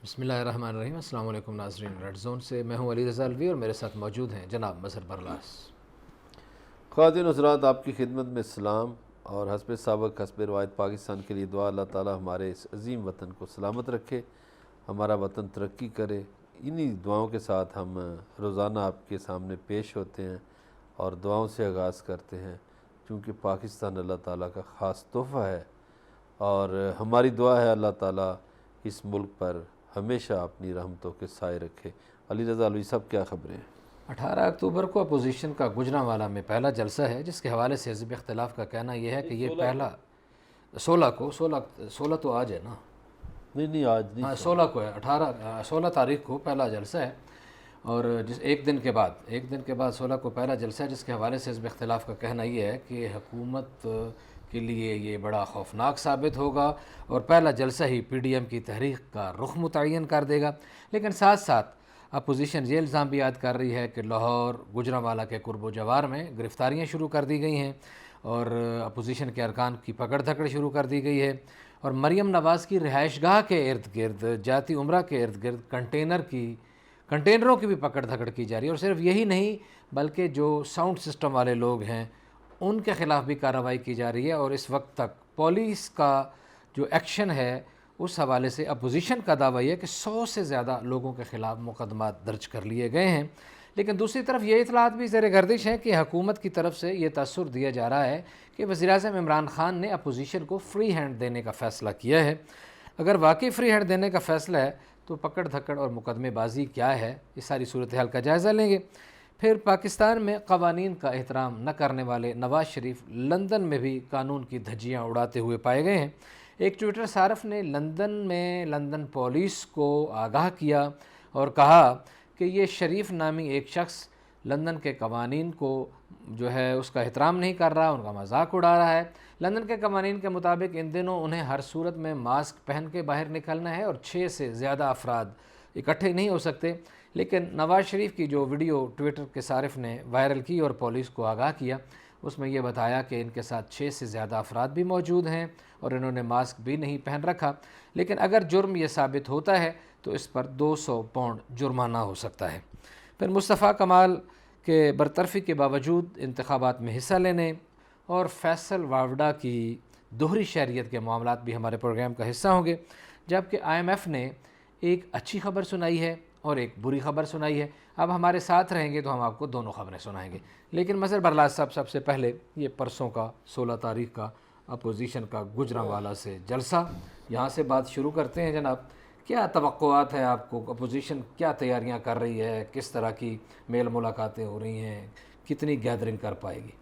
بسم اللہ الرحمن الرحیم۔ السلام علیکم ناظرین، ریڈ زون سے میں ہوں علی رضا الوی اور میرے ساتھ موجود ہیں جناب مظہر برلاس۔ خواتین حضرات، آپ کی خدمت میں سلام اور حسب سابق حسب روایت پاکستان کے لیے دعا۔ اللہ تعالی ہمارے اس عظیم وطن کو سلامت رکھے، ہمارا وطن ترقی کرے۔ انہی دعاؤں کے ساتھ ہم روزانہ آپ کے سامنے پیش ہوتے ہیں اور دعاؤں سے آغاز کرتے ہیں، چونکہ پاکستان اللہ تعالیٰ کا خاص تحفہ ہے اور ہماری دعا ہے اللہ تعالیٰ اس ملک پر ہمیشہ اپنی رحمتوں کے سائے رکھے۔ علی رضا الوی صاحب، کیا خبریں ہیں؟ 18 اکتوبر کو اپوزیشن کا گجرانوالہ میں پہلا جلسہ ہے، جس کے حوالے سے حزب اختلاف کا کہنا یہ ہے کہ یہ پہلا 16 تو آج ہے نا؟ نہیں آج نہیں، ہاں 16 کو ہے، 16 تاریخ کو پہلا جلسہ ہے، اور جس ایک دن کے بعد 16 کو پہلا جلسہ ہے، جس کے حوالے سے حزب اختلاف کا کہنا یہ ہے کہ حکومت کے لیے یہ بڑا خوفناک ثابت ہوگا اور پہلا جلسہ ہی پی ڈی ایم کی تحریک کا رخ متعین کر دے گا۔ لیکن ساتھ ساتھ اپوزیشن یہ الزام بھی عائد کر رہی ہے کہ لاہور گجرانوالہ کے قرب و جوار میں گرفتاریاں شروع کر دی گئی ہیں اور اپوزیشن کے ارکان کی پکڑ دھکڑ شروع کر دی گئی ہے، اور مریم نواز کی رہائش گاہ کے ارد گرد، جاتی عمرہ کے ارد گرد کنٹینروں کی بھی پکڑ دھکڑ کی جا رہی ہے، اور صرف یہی نہیں بلکہ جو ساؤنڈ سسٹم والے لوگ ہیں ان کے خلاف بھی کارروائی کی جا رہی ہے، اور اس وقت تک پولیس کا جو ایکشن ہے اس حوالے سے اپوزیشن کا دعویٰ یہ ہے کہ 100 سے زیادہ لوگوں کے خلاف مقدمات درج کر لیے گئے ہیں۔ لیکن دوسری طرف یہ اطلاعات بھی زیر گردش ہیں کہ حکومت کی طرف سے یہ تاثر دیا جا رہا ہے کہ وزیراعظم عمران خان نے اپوزیشن کو فری ہینڈ دینے کا فیصلہ کیا ہے۔ اگر واقعی فری ہینڈ دینے کا فیصلہ ہے تو پکڑ دھکڑ اور مقدمے بازی کیا ہے، اس ساری صورتحال کا جائزہ لیں گے۔ پھر پاکستان میں قوانین کا احترام نہ کرنے والے نواز شریف لندن میں بھی قانون کی دھجیاں اڑاتے ہوئے پائے گئے ہیں۔ ایک ٹویٹر صارف نے لندن پولیس کو آگاہ کیا اور کہا کہ یہ شریف نامی ایک شخص لندن کے قوانین کو جو ہے اس کا احترام نہیں کر رہا، ان کا مذاق اڑا رہا ہے۔ لندن کے قوانین کے مطابق ان دنوں انہیں ہر صورت میں ماسک پہن کے باہر نکلنا ہے اور 6 سے زیادہ افراد اکٹھے نہیں ہو سکتے۔ لیکن نواز شریف کی جو ویڈیو ٹویٹر کے صارف نے وائرل کی اور پولیس کو آگاہ کیا، اس میں یہ بتایا کہ ان کے ساتھ 6 سے زیادہ افراد بھی موجود ہیں اور انہوں نے ماسک بھی نہیں پہن رکھا۔ لیکن اگر جرم یہ ثابت ہوتا ہے تو اس پر 200 پاؤنڈ جرمانہ ہو سکتا ہے۔ پھر مصطفیٰ کمال کے برطرفی کے باوجود انتخابات میں حصہ لینے اور فیصل واوڈا کی دوہری شہریت کے معاملات بھی ہمارے پروگرام کا حصہ ہوں گے، جبکہ آئی ایم ایف نے ایک اچھی خبر سنائی ہے اور ایک بری خبر سنائی ہے۔ اب ہمارے ساتھ رہیں گے تو ہم آپ کو دونوں خبریں سنائیں گے، لیکن مظہر برلاس صاحب سب سے پہلے یہ پرسوں کا 16 تاریخ کا اپوزیشن کا گجرانوالہ سے جلسہ، یہاں سے بات شروع کرتے ہیں۔ جناب، کیا توقعات ہیں آپ کو؟ اپوزیشن کیا تیاریاں کر رہی ہے؟ کس طرح کی میل ملاقاتیں ہو رہی ہیں؟ کتنی گیدرنگ کر پائے گی؟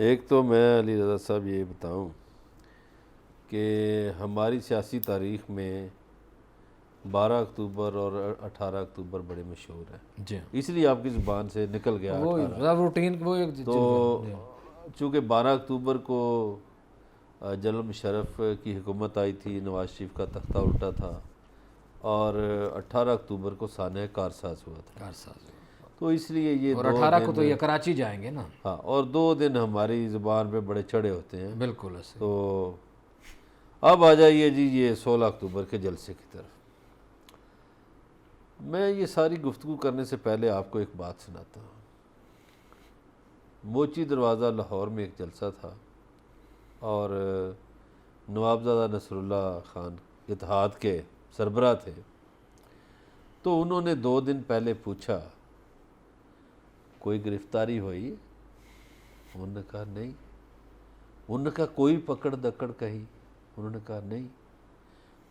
ایک تو میں علی رضا صاحب یہ بتاؤں کہ ہماری سیاسی تاریخ میں 12 اکتوبر اور 18 اکتوبر بڑے مشہور ہیں، جی، اس لیے آپ کی زبان سے نکل گیا وہ 18۔ روٹین وہ تو چونکہ 12 اکتوبر کو جنرل مشرف کی حکومت آئی تھی، نواز شریف کا تختہ الٹا تھا، اور 18 اکتوبر کو سانحہ کارساز ہوا تھا، تو اس لیے یہ اور 18 کو تو یہ کراچی جائیں گے نا۔ ہاں، اور 2 دن ہماری زبان پہ بڑے چڑھے ہوتے ہیں۔ بالکل ایسے۔ تو اب آ جائیے جی یہ 16 اکتوبر کے جلسے کی طرف۔ میں یہ ساری گفتگو کرنے سے پہلے آپ کو ایک بات سناتا ہوں۔ موچی دروازہ لاہور میں ایک جلسہ تھا اور نوابزادہ نصر اللہ خان اتحاد کے سربراہ تھے، تو انہوں نے 2 دن پہلے پوچھا کوئی گرفتاری ہوئی؟ انہوں نے کہا نہیں۔ انہوں نے کہا کوئی پکڑ دکڑ کہیں؟ انہوں نے کہا نہیں۔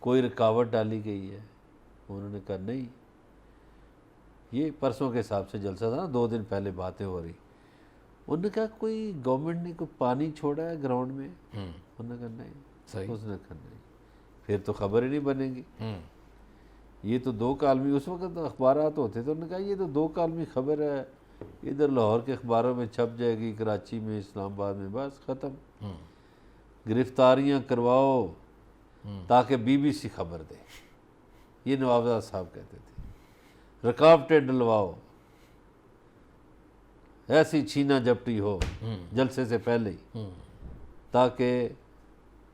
کوئی رکاوٹ ڈالی گئی ہے؟ انہوں نے کہا نہیں۔ یہ پرسوں کے حساب سے جلسہ تھا نا، 2 دن پہلے باتیں ہو رہی۔ انہوں نے کہا کوئی گورنمنٹ نے کوئی پانی چھوڑا ہے گراؤنڈ میں؟ انہوں نے کہا نہیں۔ اس نے کہا نہیں، پھر تو خبر ہی نہیں بنے گی۔ یہ تو 2 کالمی، اس وقت اخبارات ہوتے تھے، انہوں نے کہا یہ تو 2 کالمی خبر ہے، ادھر لاہور کے اخباروں میں چھپ جائے گی، کراچی میں، اسلام آباد میں، بس ختم۔ گرفتاریاں کرواؤ تاکہ بی بی سی خبر دے، یہ نوابزادہ صاحب کہتے تھے۔ رکاوٹیں ڈلواؤ، ایسی چھینا جپٹی ہو جلسے سے پہلے ہی، تاکہ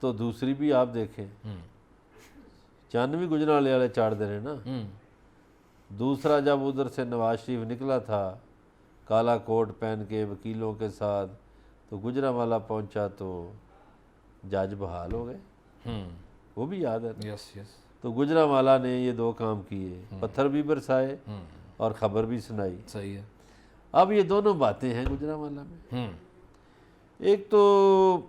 تو دوسری بھی آپ دیکھیں 94 گجرانوالے والے چاڑ دے رہے نا. دوسرا جب ادھر سے نواز شریف نکلا تھا کالا کوٹ پہن کے وکیلوں کے ساتھ تو گجرانوالہ پہنچا تو جج بحال ہو گئے, وہ بھی یاد ہے. یس یس. تو گجرانوالہ نے یہ 2 کام کیے, پتھر بھی برسائے اور خبر بھی سنائی. صحیح ہے. اب یہ دونوں باتیں ہیں گجرانوالہ میں. ایک تو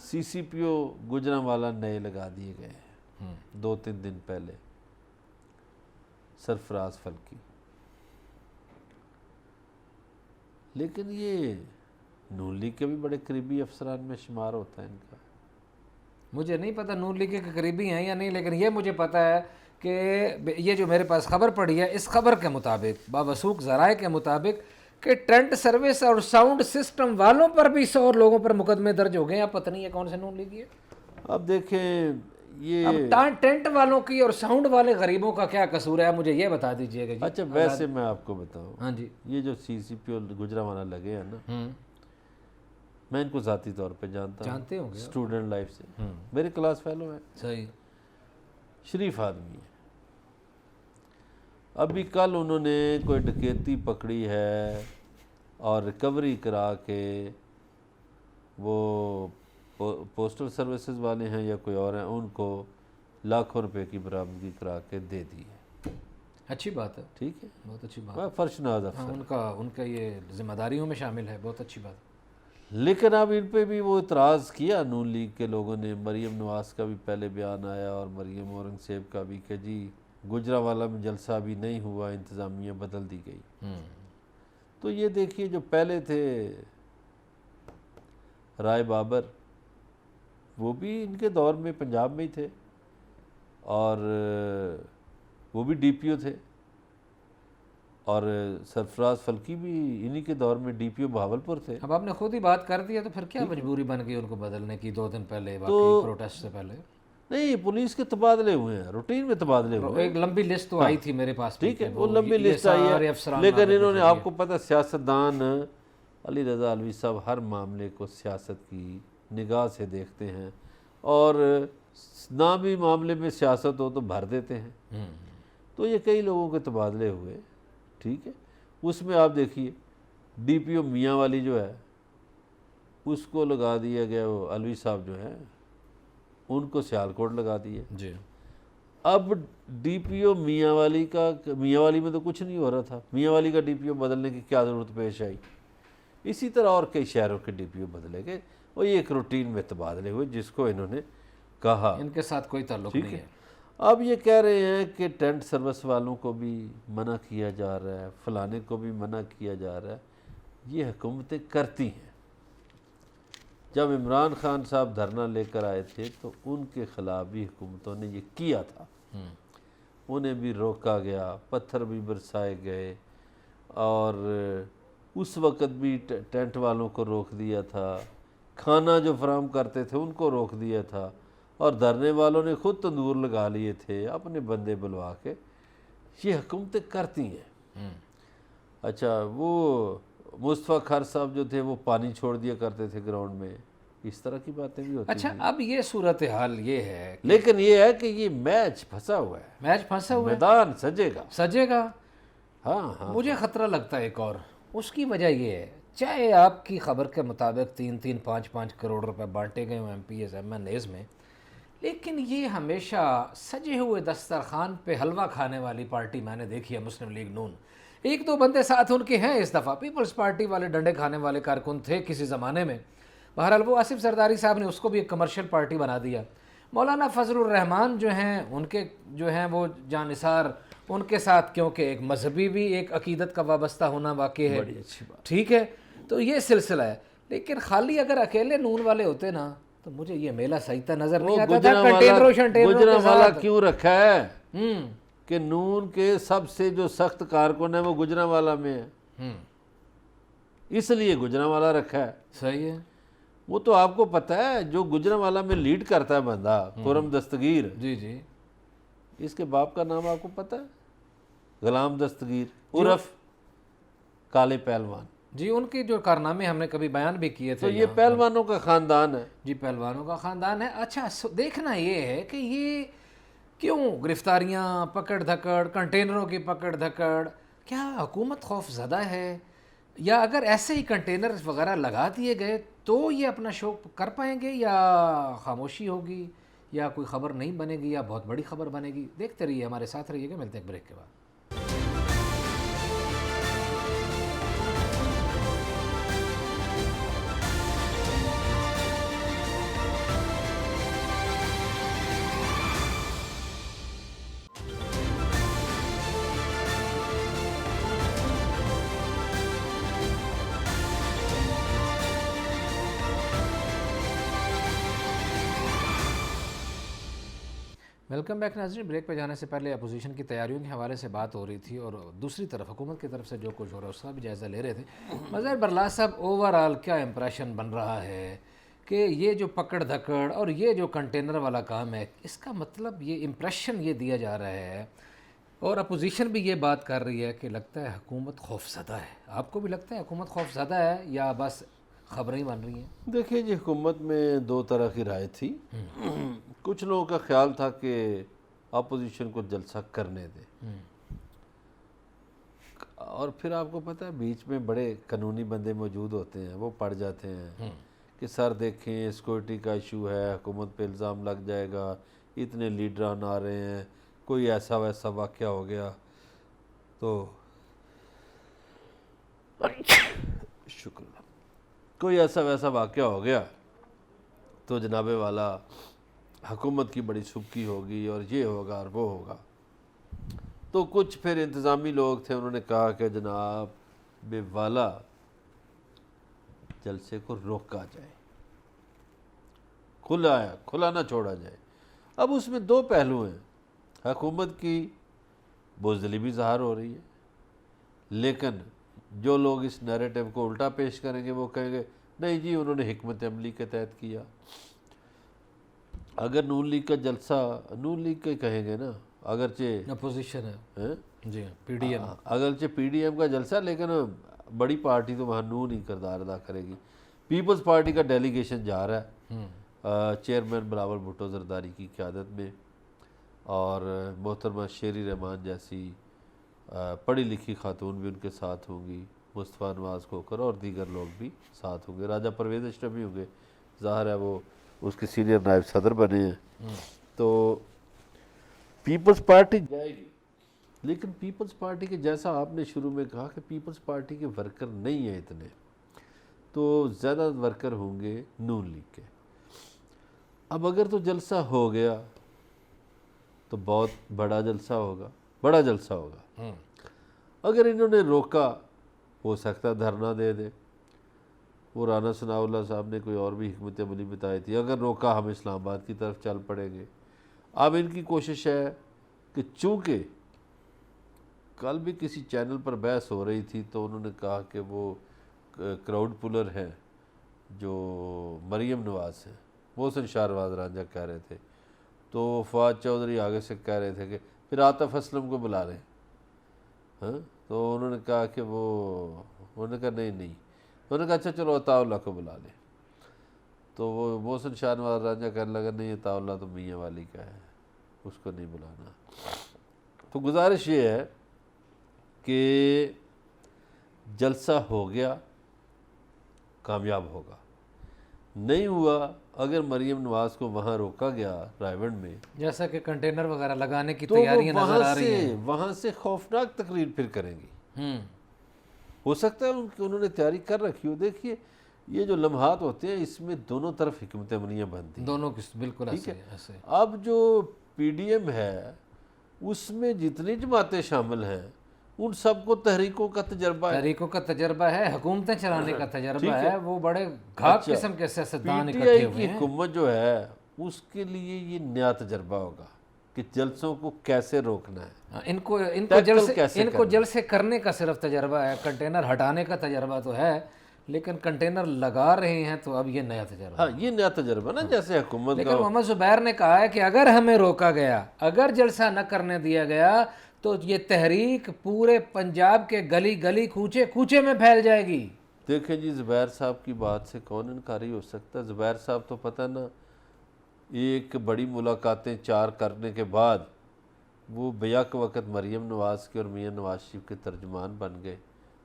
سی سی پی او گجرانوالہ نئے لگا دیے گئے ہیں 2-3 دن پہلے, سرفراز فلکی. لیکن یہ نون لیگ کے بھی بڑے قریبی افسران میں شمار ہوتا ہے ان کا. مجھے نہیں پتہ نون لیگ کے قریبی ہیں یا نہیں, لیکن یہ مجھے پتہ ہے کہ یہ جو میرے پاس خبر پڑی ہے, اس خبر کے مطابق باوثوق ذرائع کے مطابق کہ ٹینٹ سروس اور ساؤنڈ سسٹم والوں پر بھی 100 لوگوں پر مقدمے درج ہو گئے ہیں. اب پتہ نہیں ہے کون سے نون لیگی ہے. اب دیکھیں یہ اب ٹینٹ والوں کی اور ساؤنڈ والے غریبوں کا کیا قصور ہے, مجھے یہ بتا دیجئے گا جی. اچھا ویسے میں آپ کو بتاؤں, ہاں جی, یہ جو سی سی پی او گجرانوالہ لگے ہیں نا, میں ان کو ذاتی طور پہ جانتا ہوں, جانتے ہوں گے, اسٹوڈنٹ لائف سے, میرے کلاس فیلو ہیں, صحیح, شریف آدمی ہے. ابھی کل انہوں نے کوئی ڈکیتی پکڑی ہے اور ریکوری کرا کے وہ پوسٹل سروسز والے ہیں یا کوئی اور ہیں, ان کو لاکھوں روپے کی برآمدگی کرا کے دے دی ہے. اچھی بات ہے, ٹھیک ہے, بہت اچھی بات. وہ فرشناز ہاں, افسر. ان کا یہ ذمہ داریوں میں شامل ہے, بہت اچھی بات. لیکن اب ان پہ بھی وہ اعتراض کیا نون لیگ کے لوگوں نے. مریم نواز کا بھی پہلے بیان آیا اور مریم اورنگزیب کا بھی کہ جی گجرانوالہ میں جلسہ بھی نہیں ہوا, انتظامیہ بدل دی گئی. تو یہ دیکھیے جو پہلے تھے رائے بابر, وہ بھی ان کے دور میں پنجاب میں ہی تھے اور وہ بھی ڈی پی او تھے, اور سرفراز فلکی بھی انہی کے دور میں ڈی پی او بہاولپور تھے. اب آپ نے خود ہی بات کر دیا تو پھر کیا مجبوری بن گئی ان کو بدلنے کی 2 دن پہلے واقعی پروٹیسٹ سے پہلے؟ نہیں, پولیس کے تبادلے ہوئے ہیں, روٹین میں تبادلے ہوئے ہیں. ایک لمبی لسٹ تو آئی تھی میرے پاس, ٹھیک ہے, وہ لمبی لسٹ آئی ہے, لیکن انہوں نے, آپ کو پتہ سیاستدان علی رضا علوی صاحب ہر معاملے کو سیاست کی نگاہ سے دیکھتے ہیں اور نہ بھی معاملے میں سیاست ہو تو بھر دیتے ہیں. تو یہ کئی لوگوں کے تبادلے ہوئے, ٹھیک ہے. اس میں آپ دیکھیے ڈی پی او میاں والی جو ہے اس کو لگا دیا گیا, وہ علوی صاحب جو ہیں ان کو سیالکوٹ لگا دیے. جی, اب ڈی پی او میاں والی کا, میاں والی میں تو کچھ نہیں ہو رہا تھا, میاں والی کا ڈی پی او بدلنے کی کیا ضرورت پیش آئی. اسی طرح اور کئی شہروں کے ڈی پی او بدلے گئے, اور یہ ایک روٹین میں تبادلے ہوئے جس کو انہوں نے کہا. ان کے ساتھ کوئی تعلق نہیں ہے. اب یہ کہہ رہے ہیں کہ ٹینٹ سروس والوں کو بھی منع کیا جا رہا ہے, فلانے کو بھی منع کیا جا رہا ہے. یہ حکومتیں کرتی ہیں. جب عمران خان صاحب دھرنا لے کر آئے تھے تو ان کے خلاف بھی حکومتوں نے یہ کیا تھا, انہیں بھی روکا گیا, پتھر بھی برسائے گئے, اور اس وقت بھی ٹینٹ والوں کو روک دیا تھا, کھانا جو فراہم کرتے تھے ان کو روک دیا تھا, اور دھرنے والوں نے خود تندور لگا لیے تھے اپنے بندے بلوا کے. یہ حکومتیں کرتی ہیں. اچھا, وہ مصطفیٰ کھر صاحب جو تھے وہ پانی چھوڑ دیا کرتے تھے گراؤنڈ میں, اس طرح کی باتیں بھی ہوتی ہیں. اچھا, اب یہ صورتحال یہ ہے, لیکن یہ ہے کہ یہ میچ پھنسا ہوا ہے, میچ پھنسا ہوا ہے, میدان سجے گا. ہاں, مجھے خطرہ لگتا ہے ایک اور, اس کی وجہ یہ ہے, چاہے آپ کی خبر کے مطابق 3-3, 5-5 کروڑ روپے بانٹے گئے ہوں M P As M N As میں, لیکن یہ ہمیشہ سجے ہوئے دسترخوان پہ حلوہ کھانے والی پارٹی میں نے دیکھی ہے مسلم لیگ نون. 1-2 بندے ساتھ ان کے ہیں اس دفعہ, پیپلز پارٹی والے ڈنڈے کھانے والے کارکن تھے کسی زمانے میں. بہرحال وہ آصف زرداری صاحب نے اس کو بھی ایک کمرشل پارٹی بنا دیا. مولانا فضل الرحمان جو ہیں, ان کے جو ہیں وہ جانثار, ان کے ساتھ کیونکہ ایک مذہبی بھی ایک عقیدت کا وابستہ ہونا واقع ہے, بڑی اچھی بات, ٹھیک ہے. تو یہ سلسلہ ہے, لیکن خالی اگر اکیلے نون والے ہوتے نا تو مجھے یہ میلہ سجتا نظر نہیں آتا تھا. گجرانوالہ کیوں رکھا ہے کہ نون کے سب سے جو سخت کارکن ہیں وہ گجرانوالہ میں ہے, اس لیے گجرانوالہ رکھا ہے. صحیح ہے. وہ تو آپ کو پتہ ہے جو گجرانوالہ میں لیڈ کرتا ہے بندہ, خرم دستگیر, جی, اس کے باپ کا نام آپ کو پتہ ہے, غلام دستگیر عرف کالے پہلوان. جی ان کے جو کارنامے ہم نے کبھی بیان بھی کیے تو تھے یہ پہلوانوں کا خاندان ہے. جی پہلوانوں کا خاندان ہے. اچھا دیکھنا یہ ہے کہ یہ کیوں گرفتاریاں، پکڑ دھکڑ، کنٹینروں کی پکڑ دھکڑ، کیا حکومت خوف زدہ ہے؟ یا اگر ایسے ہی کنٹینر وغیرہ لگا دیے گئے تو یہ اپنا شوق کر پائیں گے، یا خاموشی ہوگی، یا کوئی خبر نہیں بنے گی، یا بہت بڑی خبر بنے گی؟ دیکھتے رہیے، ہمارے ساتھ رہیے گا. ملتے ہیں ایک بریک کے بعد. ویلکم بیک ناظرین. بریک پہ جانے سے پہلے اپوزیشن کی تیاریوں کے حوالے سے بات ہو رہی تھی، اور دوسری طرف حکومت کی طرف سے جو کچھ ہو رہا ہے اس کا بھی جائزہ لے رہے تھے. مظہر برلاس صاحب، اوورآل کیا امپریشن بن رہا ہے کہ یہ جو پکڑ دھکڑ اور یہ جو کنٹینر والا کام ہے، اس کا مطلب یہ امپریشن یہ دیا جا رہا ہے، اور اپوزیشن بھی یہ بات کر رہی ہے کہ لگتا ہے حکومت خوف زدہ ہے. آپ کو بھی لگتا ہے حکومت خوف زدہ ہے، یا بس خبریں ہی بن رہی ہیں؟ دیکھیے جی، حکومت میں دو طرح کی رائے تھی. کچھ لوگوں کا خیال تھا کہ اپوزیشن کو جلسہ کرنے دے، اور پھر آپ کو پتہ ہے بیچ میں بڑے قانونی بندے موجود ہوتے ہیں، وہ پڑ جاتے ہیں کہ سر دیکھیں سیکورٹی کا ایشو ہے، حکومت پہ الزام لگ جائے گا، اتنے لیڈران آ رہے ہیں، کوئی ایسا ویسا واقعہ ہو گیا تو شکر اللہ، کوئی ایسا ویسا واقعہ ہو گیا تو جناب والا حکومت کی بڑی سبکی ہوگی، اور یہ ہوگا اور وہ ہوگا. تو کچھ پھر انتظامی لوگ تھے، انہوں نے کہا کہ جناب بے والا جلسے کو روکا جائے، کھلا نہ چھوڑا جائے. اب اس میں دو پہلو ہیں. حکومت کی بزدلی بھی ظاہر ہو رہی ہے، لیکن جو لوگ اس نیریٹو کو الٹا پیش کریں گے وہ کہیں گے نہیں جی انہوں نے حکمت عملی کے تحت کیا. اگر نون لیگ کا جلسہ، نون لیگ کا ہی کہیں گے نا، اگرچہ اپوزیشن ہے جی، پی ڈی ایم، اگرچہ پی ڈی ایم کا جلسہ، لیکن بڑی پارٹی تو وہاں نون ہی کردار ادا کرے گی. پیپلز پارٹی کا ڈیلیگیشن جا رہا ہے چیئرمین بلاول بھٹو زرداری کی قیادت میں، اور محترمہ شیری رحمان جیسی پڑھی لکھی خاتون بھی ان کے ساتھ ہوں گی، مصطفیٰ نواز کھوکھر اور دیگر لوگ بھی ساتھ ہوں گے. راجہ پرویز اشرف بھی ہوں گے، ظاہر ہے وہ اس کے سینئر نائب صدر بنے ہیں. تو پیپلز پارٹی جائے گی، لیکن پیپلز پارٹی کے جیسا آپ نے شروع میں کہا کہ پیپلز پارٹی کے ورکر نہیں ہیں اتنے، تو زیادہ ورکر ہوں گے نون لیگ کے. اب اگر تو جلسہ ہو گیا تو بہت بڑا جلسہ ہوگا. اگر انہوں نے روکا، ہو سکتا ہے دھرنا دے دے. وہ رانا ثناء اللہ صاحب نے کوئی اور بھی حکمت عملی بتائی تھی، اگر روکا ہم اسلام آباد کی طرف چل پڑیں گے. اب ان کی کوشش ہے کہ چونکہ کل بھی کسی چینل پر بحث ہو رہی تھی تو انہوں نے کہا کہ وہ کراؤڈ پولر ہیں جو مریم نواز ہیں، محسن شاہنواز رانجھا کہہ رہے تھے، تو فواد چودھری آگے سے کہہ رہے تھے کہ پھر عاطف اسلم کو بلا لیں. تو انہوں نے کہا کہ انہوں نے کہا نہیں، انہوں نے کہا اچھا چلو عطا اللہ کو بلا لیں. تو وہ محسن شاہنواز رانجھا کہنے لگا نہیں، عطا اللہ تو میاں والی کا ہے، اس کو نہیں بلانا. تو گزارش یہ ہے کہ جلسہ ہو گیا کامیاب ہوگا، نہیں ہوا اگر مریم نواز کو وہاں روکا گیا رائے میں، جیسا کہ کنٹینر وغیرہ لگانے کی تو وہ تیاریاں نظر آ رہی ہیں، وہاں سے خوفناک تقریر پھر کریں گی. ہو سکتا ہے انہوں نے تیاری کر رکھی ہو. دیکھیے یہ جو لمحات ہوتے ہیں اس میں دونوں طرف حکمت عملیاں بنتی ہیں، دونوں کی بالکل ایسے. اب جو پی ڈی ایم ہے اس میں جتنی جماعتیں شامل ہیں ان سب کو تحریکوں کا تجربہ ہے، حکومتیں چلانے کا تجربہ ہے. وہ بڑے گھاٹ قسم کے سیاستدان پی ٹی اکٹھے آئی ہوئے کی ہیں. حکومت جو ہے اس کے لیے یہ نیا تجربہ ہوگا کہ جلسوں کو کیسے روکنا ہے. ان کو کرنا جلسے کرنے کا صرف تجربہ ہے، کنٹینر ہٹانے کا تجربہ تو ہے، لیکن کنٹینر لگا رہے ہیں تو اب یہ نیا تجربہ. ہاں یہ نیا تجربہ نا، جیسے حکومت لیکن محمد زبیر نے کہا ہے کہ اگر ہمیں روکا گیا، اگر جلسہ نہ کرنے دیا گیا تو یہ تحریک پورے پنجاب کے گلی گلی کوچے کوچے میں پھیل جائے گی. دیکھیں جی زبیر صاحب کی بات سے کون انکاری ہو سکتا ہے؟ زبیر صاحب تو پتہ نا ایک بڑی ملاقاتیں 4 کرنے کے بعد وہ بیک وقت مریم نواز کے اور میاں نواز شریف کے ترجمان بن گئے.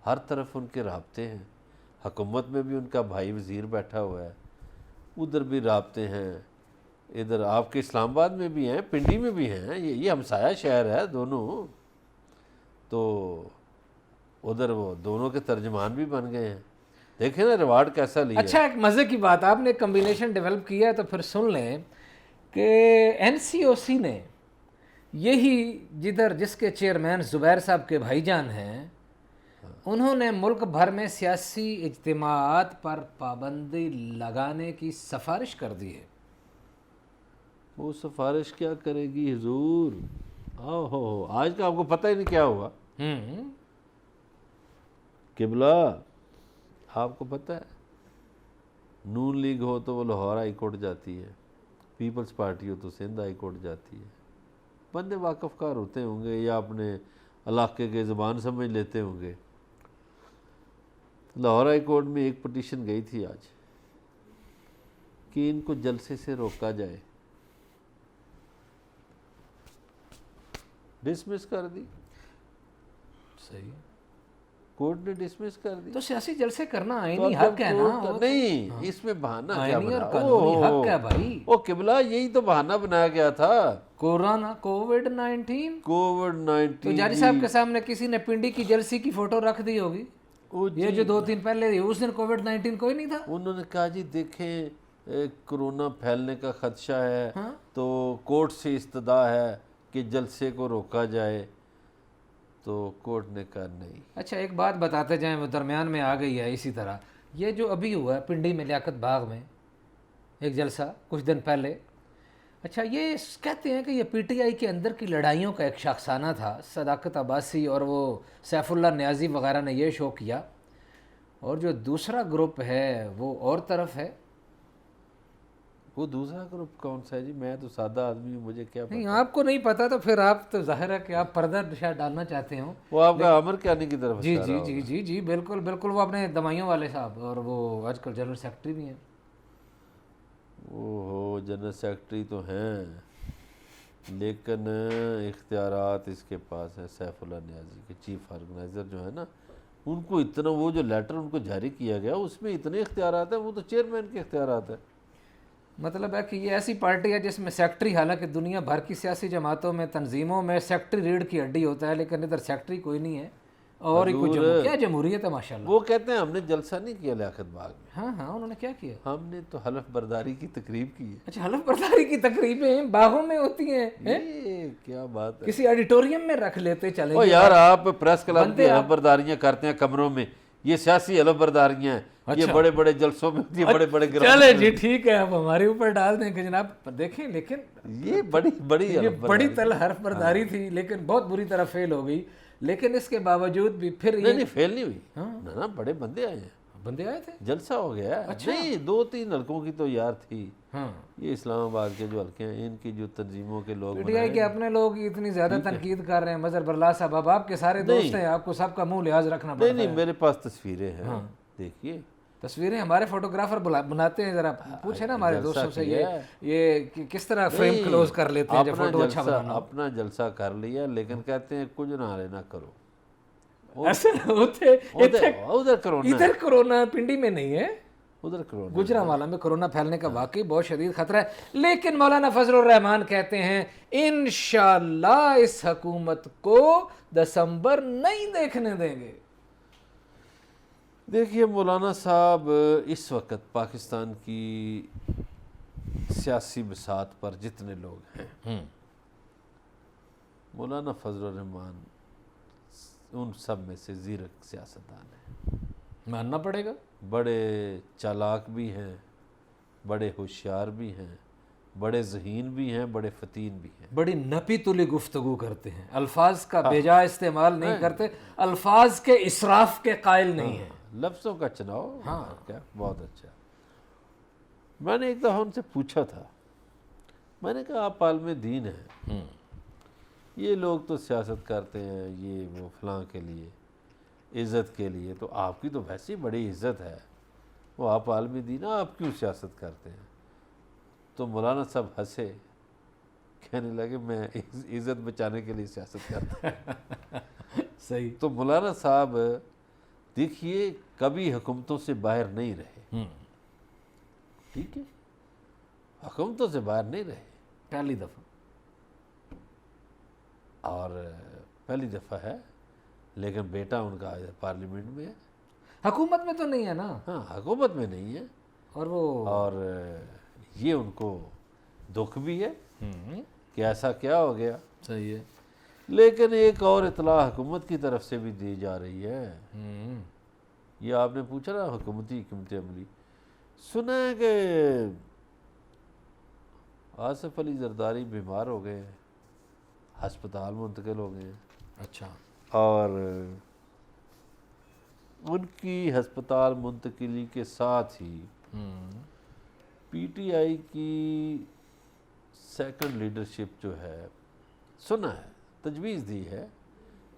ہر طرف ان کے رابطے ہیں. حکومت میں بھی ان کا بھائی وزیر بیٹھا ہوا ہے, ادھر بھی رابطے ہیں, ادھر آپ کے اسلام آباد میں بھی ہیں, پنڈی میں بھی ہیں, یہ ہمسایہ شہر ہے دونوں. تو ادھر وہ دونوں کے ترجمان بھی بن گئے ہیں. دیکھیں نا ریوارڈ کیسا لیا. اچھا ایک مزے کی بات, آپ نے کمبینیشن ڈیولپ کیا ہے تو پھر سن لیں کہ این سی او سی نے یہی جس کے چیئرمین زبیر صاحب کے بھائی جان ہیں, انہوں نے ملک بھر میں سیاسی اجتماعات پر پابندی لگانے کی سفارش کر دی ہے. وہ سفارش کیا کرے گی حضور؟ ہو آج کا آپ کو پتہ ہی نہیں کیا ہوا. قبلہ آپ کو پتہ ہے, نون لیگ ہو تو وہ لاہور ہائی کورٹ جاتی ہے, پیپلز پارٹی ہو تو سندھ ہائی کورٹ جاتی ہے. بندے واقف کار ہوتے ہوں گے یا اپنے علاقے کے زبان سمجھ لیتے ہوں گے. لاہور ہائی کورٹ میں ایک پٹیشن گئی تھی آج کہ ان کو جلسے سے روکا جائے, ڈسمس کر دی. صحیح, کورٹ نے ڈسمس کر دی. تو سیاسی جلسے کرنا آئینی حق ہے نا. نہیں, اس میں بہانہ کیا آئینی اور بنا؟ قانونی حق ہے بھائی. او قبلہ یہی تو بہانہ بنایا گیا تھا, کووڈ-19. کووڈ-19. تو جاری صاحب کے سامنے کسی نے پنڈی کی جلسی کی فوٹو رکھ دی ہوگی, یہ جو 2 دن پہلے, اس دن کووڈ-19 کوئی نہیں تھا. انہوں نے کہا جی دیکھیں کرونا پھیلنے کا خدشہ ہے تو کورٹ سے استدعا ہے کہ جلسے کو روکا جائے. تو کورٹ نے کہا نہیں. اچھا ایک بات بتاتے جائیں, وہ درمیان میں آ گئی ہے. اسی طرح یہ جو ابھی ہوا ہے پنڈی میں لیاقت باغ میں ایک جلسہ کچھ دن پہلے, اچھا یہ کہتے ہیں کہ یہ پی ٹی آئی کے اندر کی لڑائیوں کا ایک شاخسانہ تھا. صداقت عباسی اور وہ سیف اللہ نیازی وغیرہ نے یہ شو کیا, اور جو دوسرا گروپ ہے وہ اور طرف ہے. وہ دوسرا گروپ کون سا ہے جی؟ میں تو سادہ آدمی ہوں, مجھے کیا پتا. نہیں آپ کو نہیں پتا تو پھر آپ تو ظاہر ہے کہ آپ پردہ شاید ڈالنا چاہتے ہوں. وہ آپ کا عمر کیانی کی طرف جی جی جی جی جی بالکل بالکل, وہ اپنے دمائیوں والے صاحب, اور وہ آج کل جنرل سیکرٹری بھی ہیں. اوہو جنرل سیکرٹری تو ہیں, لیکن اختیارات اس کے پاس ہے سیف اللہ نیازی کے, چیف آرگنائزر جو ہے نا, ان کو اتنا, وہ جو لیٹر ان کو جاری کیا گیا اس میں اتنے اختیارات ہیں, وہ تو چیئرمین کے اختیارات ہیں. مطلب ہے کہ یہ ایسی پارٹی ہے جس میں سیکرٹری, حالانکہ دنیا بھر کی سیاسی جماعتوں میں تنظیموں میں سیکرٹری ریڑھ کی ہڈی ہوتا ہے, لیکن ادھر سیکرٹری کوئی نہیں ہے. اور ہی کچھ کیا جمہوریت ہے ماشاءاللہ. وہ کہتے ہیں ہم نے جلسہ نہیں کیا لیاقت باغ میں. ہاں انہوں نے کیا کیا؟ ہم نے تو حلف برداری کی تقریب کی ہے. اچھا حلف برداری کی تقریبیں باغوں میں ہوتی ہیں؟ یہ کیا بات ہے, کسی آڈیٹوریم میں رکھ لیتے چلیں. او یار آپ پریس کلب کی حلف برداریاں کرتے ہیں کمروں میں, یہ سیاسی حلف برداریاں ہیں, یہ بڑے بڑے جلسوں میں ہوتی ہیں, بڑے بڑے گراؤنڈ. چلے جی ٹھیک ہے, آپ ہمارے اوپر ڈال دیں کہ جناب دیکھیں, لیکن یہ بڑی تل حلف برداری تھی, لیکن بہت بری طرح فیل ہو گئی. لیکن اس کے باوجود بھی پھر نہیں فیل نہیں ہوئی نا, بڑے بندے آئے ہیں, بندے آئے تھے, جلسہ ہو گیا. نہیں 2-3 حلقوں کی تو یار تھی. یہ اسلام آباد کے جو حلقے ہیں ان کی جو تنظیموں کے لوگ, پی ٹی آئی کے اپنے لوگ اتنی زیادہ تنقید کر رہے ہیں. مظہر برلا صاحب, اب آپ کے سارے دوست ہیں, آپ کو سب کا منہ لحاظ رکھنا پڑتا ہے. نہیں میرے پاس تصویریں ہیں, دیکھیے تصویریں ہمارے فوٹوگرافر بناتے ہیں. ذرا پوچھیں نا ہمارے دوستوں سے یہ کس طرح فریم کلوز کر لیتے ہیں جب فوٹو اچھا بنانا. اپنا جلسہ کر لیا, لیکن کہتے ہیں کچھ نہ لینا کرو. ادھر کرونا پنڈی میں نہیں ہے, ادھر کرونا, گجرانوالہ میں کرونا پھیلنے کا واقعی بہت شدید خطرہ ہے. لیکن مولانا فضل الرحمان کہتے ہیں انشاءاللہ اس حکومت کو دسمبر نہیں دیکھنے دیں گے. دیکھیے مولانا صاحب, اس وقت پاکستان کی سیاسی بساط پر جتنے لوگ ہیں, مولانا فضل الرحمان ان سب میں سے زیرک سیاستدان ہیں, ماننا پڑے گا. بڑے چالاک بھی ہیں, بڑے ہوشیار بھی ہیں, بڑے ذہین بھی ہیں, بڑے فتین بھی ہیں. بڑی نپی تلی گفتگو کرتے ہیں, الفاظ کا بیجا استعمال نہیں کرتے, الفاظ کے اسراف کے قائل نہیں ہیں, لفظوں کا چناؤ. کیا بہت اچھا. میں نے ایک دفعہ ان سے پوچھا تھا, میں نے کہا آپ عالم دین ہیں, یہ لوگ تو سیاست کرتے ہیں یہ وہ فلاں کے لیے, عزت کے لیے، تو آپ کی تو ویسی بڑی عزت ہے، وہ آپ عالم دین، آپ کیوں سیاست کرتے ہیں؟ تو مولانا صاحب ہنسے، کہنے لگے میں عزت بچانے کے لیے سیاست کرتا ہوں۔ صحیح۔ تو مولانا صاحب دیکھیے کبھی حکومتوں سے باہر نہیں رہے، ٹھیک ہے، حکومتوں سے باہر نہیں رہے، پہلی دفعہ۔ اور پہلی دفعہ ہے، لیکن بیٹا ان کا پارلیمنٹ میں ہے۔ حکومت میں تو نہیں ہے نا، ہاں حکومت میں نہیں ہے، اور وہ اور یہ ان کو دکھ بھی ہے کہ ایسا کیا ہو گیا۔ صحیح ہے۔ لیکن ایک اور اطلاع حکومت کی طرف سے بھی دی جا رہی ہے، یہ آپ نے پوچھا نا حکومتی حکمت عملی، سنا ہے کہ آصف علی زرداری بیمار ہو گئے ہیں، ہسپتال منتقل ہو گئے ہیں، اچھا۔ اور ان کی ہسپتال منتقلی کے ساتھ ہی پی ٹی آئی کی سیکنڈ لیڈرشپ جو ہے، سنا ہے، تجویز دی ہے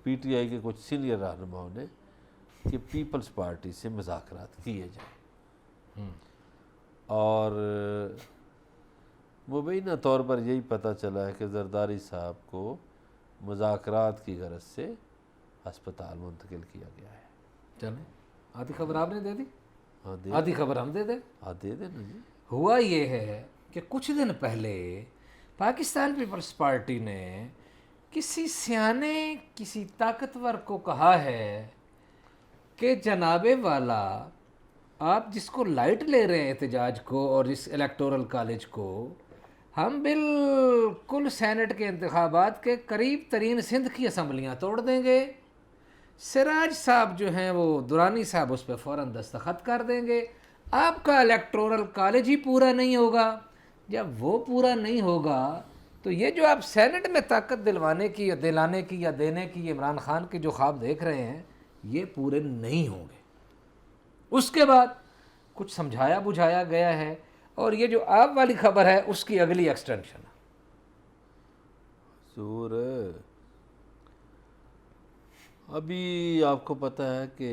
پی ٹی آئی کے کچھ سینئر رہنماؤں نے کہ پیپلز پارٹی سے مذاکرات کیے جائیں، اور مبینہ طور پر یہی پتہ چلا ہے کہ زرداری صاحب کو مذاکرات کی غرض سے ہسپتال منتقل کیا گیا ہے۔ چلیں، آدھی خبر آپ نے دے دی، ہاں دے آدھی خبر ہم دے دیں۔ ہاں دے دینا جی۔ ہوا یہ ہے کہ کچھ دن پہلے پاکستان پیپلز پارٹی نے کسی سیانے، کسی طاقتور کو کہا ہے کہ جناب والا، آپ جس کو لائٹ لے رہے ہیں احتجاج کو اور اس الیکٹورل کالج کو، ہم بالکل سینٹ کے انتخابات کے قریب ترین سندھ کی اسمبلیاں توڑ دیں گے۔ سراج صاحب جو ہیں وہ دورانی صاحب اس پہ فوراً دستخط کر دیں گے، آپ کا الیکٹورل کالج ہی پورا نہیں ہوگا۔ جب وہ پورا نہیں ہوگا تو یہ جو آپ سینٹ میں طاقت دلانے کی یا دینے کی عمران خان کے جو خواب دیکھ رہے ہیں، یہ پورے نہیں ہوں گے۔ اس کے بعد کچھ سمجھایا بجھایا گیا ہے، اور یہ جو آپ والی خبر ہے اس کی اگلی ایکسٹینشن ہے۔ سور ابھی آپ کو پتہ ہے کہ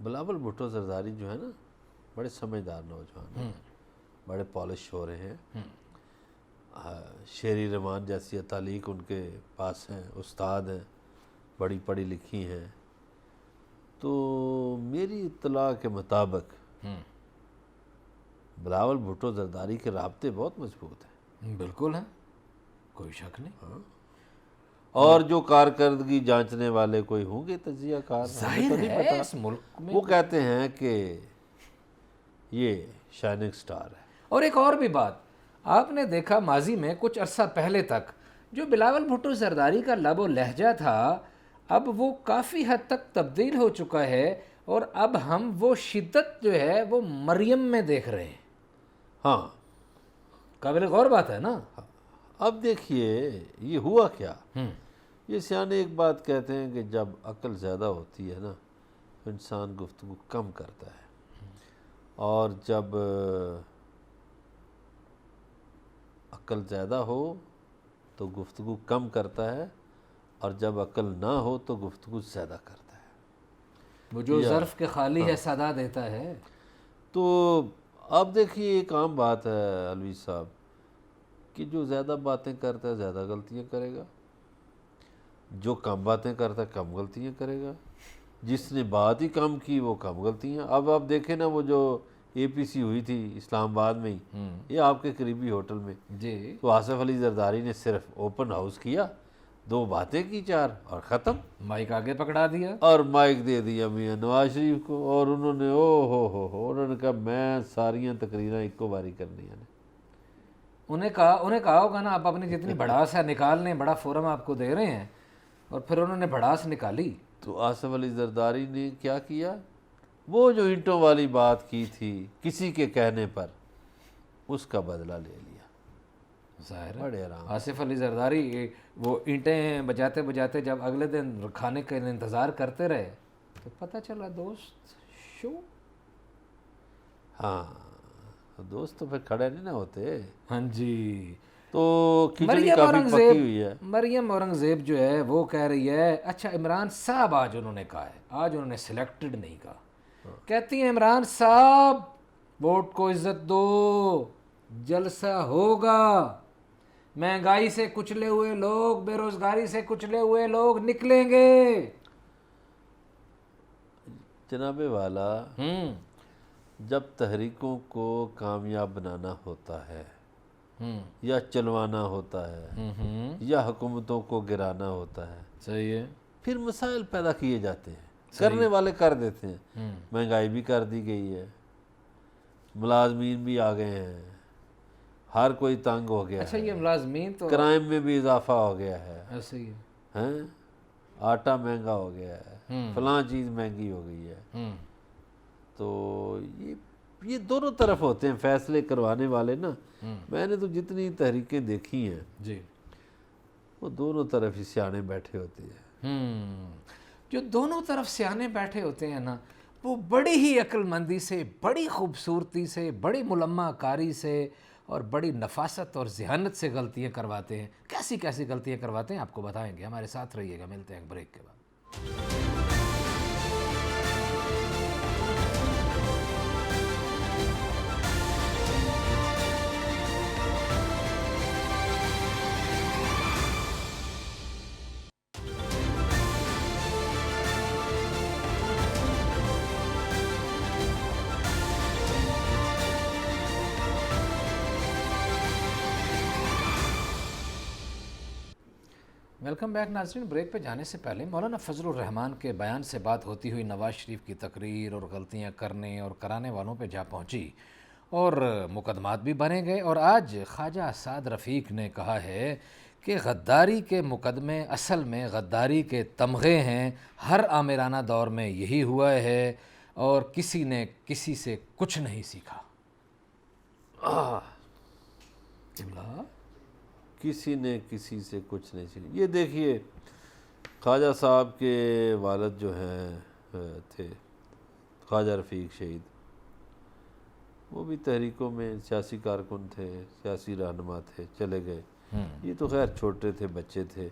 بلاول بھٹو زرداری جو ہے نا، بڑے سمجھدار نوجوان ہیں، بڑے پالش ہو رہے ہیں، شیری رحمان جیسی تعلیق ان کے پاس ہیں، استاد ہیں، بڑی پڑھی لکھی ہیں۔ تو میری اطلاع کے مطابق بلاول بھٹو زرداری کے رابطے بہت مضبوط ہیں۔ بالکل ہے، کوئی شک نہیں۔ اور جو کارکردگی جانچنے والے کوئی ہوں گے تجزیہ کار، ہمیں تو نہیں ظاہر ہے پتہ، اس ملک میں وہ کہتے ہیں کہ یہ شائننگ سٹار ہے۔ اور ایک اور بھی بات، آپ نے دیکھا ماضی میں کچھ عرصہ پہلے تک جو بلاول بھٹو زرداری کا لب و لہجہ تھا، اب وہ کافی حد تک تبدیل ہو چکا ہے، اور اب ہم وہ شدت جو ہے وہ مریم میں دیکھ رہے ہیں۔ ہاں قابل غور بات ہے نا۔ اب دیکھیے یہ ہوا کیا، یہ سیانے ایک بات کہتے ہیں کہ جب عقل زیادہ ہوتی ہے نا تو انسان گفتگو کم کرتا ہے، اور جب عقل زیادہ ہو تو گفتگو کم کرتا ہے، اور جب عقل نہ ہو تو گفتگو زیادہ کرتا ہے۔ وہ جو ظرف کے خالی ہے صدا دیتا ہے۔ تو اب دیکھیے ایک عام بات ہے علوی صاحب کہ جو زیادہ باتیں کرتا ہے زیادہ غلطیاں کرے گا، جو کم باتیں کرتا ہے کم غلطیاں کرے گا، جس نے بات ہی کم کی وہ کم غلطیاں۔ اب آپ دیکھیں نا وہ جو اے پی سی ہوئی تھی اسلام آباد میں ہی، یہ آپ کے قریبی ہوٹل میں، جی، تو آصف علی زرداری نے صرف اوپن ہاؤس کیا، 2 باتیں کی 4 اور ختم، مائک آگے پکڑا دیا۔ اور مائک دے دیا میاں نواز شریف کو، اور انہوں نے ہو انہوں نے کہا میں ساریاں تقریراں ایکو باری کرنی ہیں۔ انہیں کہا ہوگا نا، آپ اپنی جتنی بھڑاس ہے نکال لیں، بڑا فورم آپ کو دے رہے ہیں، اور پھر انہوں نے بھڑاس نکالی۔ تو آصف علی زرداری نے کیا کیا، وہ جو اینٹوں والی بات کی تھی کسی کے کہنے پر، اس کا بدلہ لے لیا، ظاہر ہے بڑے آرام۔ آصف علی زرداری وہ اینٹیں بجاتے بجاتے جب اگلے دن کھانے کا انتظار کرتے رہے تو پتہ چلا دوست شو۔ ہاں دوست تو پھر کھڑے نہیں نہ ہوتے۔ ہاں جی، تو کھچڑی کافی پکی ہوئی ہے. مریم اورنگزیب جو ہے وہ کہہ رہی ہے اچھا عمران صاحب آج انہوں نے کہا ہے, آج انہوں نے سلیکٹڈ نہیں کہا, کہتی ہیں عمران صاحب ووٹ کو عزت دو, جلسہ ہوگا, مہنگائی سے کچلے ہوئے لوگ, بے روزگاری سے کچلے ہوئے لوگ نکلیں گے. جناب والا, جب تحریکوں کو کامیاب بنانا ہوتا ہے یا چلوانا ہوتا ہے یا حکومتوں کو گرانا ہوتا ہے, صحیح ہے, پھر مسائل پیدا کیے جاتے ہیں, کرنے والے کر دیتے ہیں. مہنگائی بھی کر دی گئی ہے, ملازمین بھی آ گئے ہیں, ہر کوئی تنگ ہو گیا اچھا ہے, یہ ملازمین تو کرائم میں بھی اضافہ ہو گیا ہے, ایسے ہی ہیں, آٹا مہنگا ہو گیا ہے, فلاں چیز مہنگی ہو گئی ہے. ہے. تو یہ دونوں طرف ہوتے ہیں فیصلے کروانے والے نا. میں نے تو جتنی تحریکیں دیکھی ہیں جی وہ دونوں طرف ہی سیانے بیٹھے ہوتے ہیں. جو دونوں طرف سیانے بیٹھے ہوتے ہیں نا, وہ بڑی ہی عقل مندی سے, بڑی خوبصورتی سے, بڑی ملمہ کاری سے اور بڑی نفاست اور ذہانت سے غلطیاں کرواتے ہیں. کیسی کیسی غلطیاں کرواتے ہیں آپ کو بتائیں گے, ہمارے ساتھ رہیے گا, ملتے ہیں بریک کے بعد. ویلکم بیک ناظرین. بریک پہ جانے سے پہلے مولانا فضل الرحمان کے بیان سے بات ہوتی ہوئی نواز شریف کی تقریر اور غلطیاں کرنے اور کرانے والوں پہ جا پہنچی اور مقدمات بھی بنے گئے. اور آج خواجہ اسعد رفیق نے کہا ہے کہ غداری کے مقدمے اصل میں غداری کے تمغے ہیں, ہر آمرانہ دور میں یہی ہوا ہے اور کسی نے کسی سے کچھ نہیں سیکھا. کسی نے کسی سے کچھ نہیں سیکھا. یہ دیکھیے خواجہ صاحب کے والد جو ہیں تھے خواجہ رفیق شہید, وہ بھی تحریکوں میں سیاسی کارکن تھے, سیاسی رہنما تھے, چلے گئے. یہ تو خیر چھوٹے تھے, بچے تھے,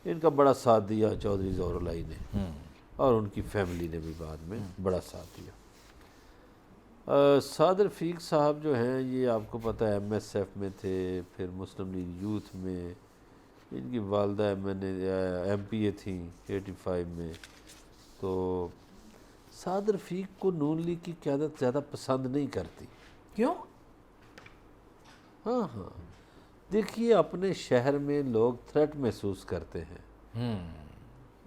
ان کا بڑا ساتھ دیا چودھری ظہور الہی نے, اور ان کی فیملی نے بھی بعد میں بڑا ساتھ دیا. اسعد رفیق صاحب جو ہیں یہ آپ کو پتہ ہے ایم ایس ایف میں تھے, پھر مسلم لیگ یوتھ میں, ان کی والدہ ایم پی اے تھیں 85 میں. تو اسعد رفیق کو نون لیگ کی قیادت زیادہ پسند نہیں کرتی. کیوں؟ ہاں دیکھیے اپنے شہر میں لوگ تھریٹ محسوس کرتے ہیں.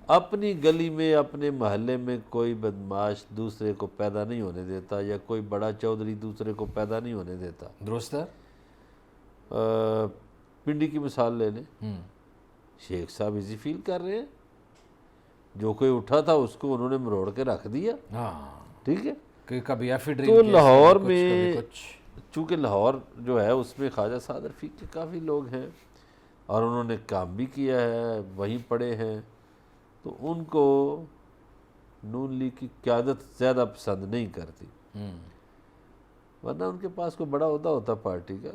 اپنی گلی میں اپنے محلے میں کوئی بدماش دوسرے کو پیدا نہیں ہونے دیتا, یا کوئی بڑا چودھری دوسرے کو پیدا نہیں ہونے دیتا. درست ہے. پنڈی کی مثال لے لیں, شیخ صاحب ایزی فیل کر رہے ہیں, جو کوئی اٹھا تھا اس کو انہوں نے مروڑ کے رکھ دیا. ٹھیک ہے, کہ کبھی تو لاہور میں چونکہ لاہور جو ہے اس میں خواجہ اسعد رفیق کے کافی لوگ ہیں اور انہوں نے کام بھی کیا ہے, وہیں پڑے ہیں, تو ان کو نون لیگ کی قیادت زیادہ پسند نہیں کرتی. ورنہ ان کے پاس کوئی بڑا عہدہ ہوتا پارٹی کا.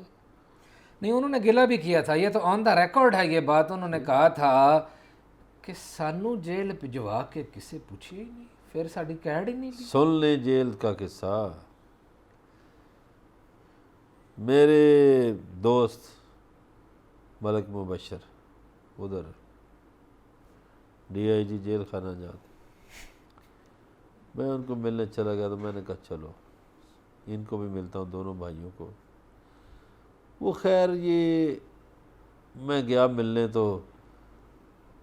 نہیں, انہوں نے گلہ بھی کیا تھا, یہ تو آن دا ریکارڈ ہے یہ بات. انہوں نے کہا تھا کہ سانو جیل بھجوا کے کسے پوچھے ہی نہیں, پھر ساڑی کیڈ ہی نہیں لی. سن لیں جیل کا قصہ. میرے دوست ملک مبشر ادھر ڈی آئی جی جیل خانہ جاتے, میں ان کو ملنے چلا گیا تو میں نے کہا چلو ان کو بھی ملتا ہوں, دونوں بھائیوں کو. وہ خیر یہ میں گیا ملنے تو